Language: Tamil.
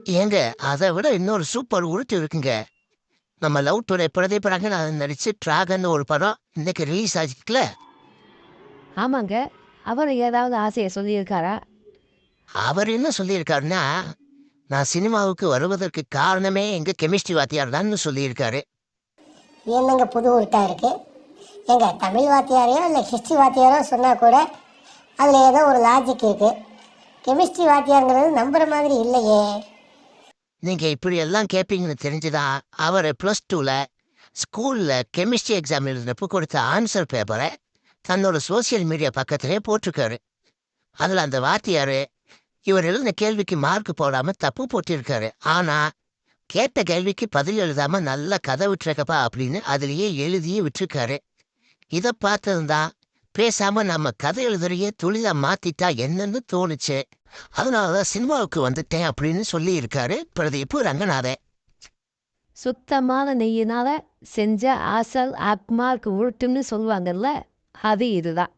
ஏங்க அதை விட இன்னொரு சூப்பர் உருட்டு இருக்குங்க. நம்ம லவ் டுடே பிரதீப் ரங்கநாதன் நடிச்சு டிராகன் ஒரு படம் இன்னைக்கு ரிலீஸ் ஆச்சுக்கல. ஆமாங்க. அவர் ஏதாவது ஆசையை சொல்லியிருக்காரா? அவர் என்ன சொல்லியிருக்காருன்னா, நான் சினிமாவுக்கு வருவதற்கு காரணமே எங்க கெமிஸ்ட்ரி வாத்தியார் தான் சொல்லியிருக்காரு. என்னங்க புது உருட்டா இருக்கு? எங்க தமிழ் வாத்தியாரையோ இல்லை ஹிஸ்ட்ரி வாத்தியாரோ சொன்னால் கூட அதில் ஏதோ ஒரு லாஜிக் இருக்குது. கெமிஸ்ட்ரி வாத்தியாருங்கிறது நம்புகிற மாதிரி இல்லையே. நீங்க இப்படி எல்லாம் கேட்பீங்கன்னு தெரிஞ்சுதான் அவர் +2ல ஸ்கூல்ல கெமிஸ்ட்ரி எக்ஸாம் எழுதினப்போ கொடுத்த ஆன்சர் பேப்பரை தன்னோட சோசியல் மீடியா பக்கத்திலே போட்டிருக்காரு. அதுல அந்த வாத்தியாரு இவர் எழுதின கேள்விக்கு மார்க் போடாம தப்பு போட்டிருக்காரு. ஆனா கேட்ட கேள்விக்கு பதில் எழுதாம நல்ல கதை விட்டுருக்கப்பா அப்படின்னு அதுலயே எழுதியே விட்டுருக்காரு. இதை பார்த்ததுதான் பேசாம நம்ம கதை எழுதுறையே தொழிலா மாத்திட்டா என்னன்னு தோணுச்சு. அதனாலதான் சினிமாவுக்கு வந்துட்டேன் அப்படின்னு சொல்லி இருக்காரு பிரதீப் ரங்கநாதன். சுத்தமான நெய்யினால செஞ்ச ஆசல் ஆத்மார்க்கு உருட்டுன்னு சொல்லுவாங்கல்ல, அது இதுதான்.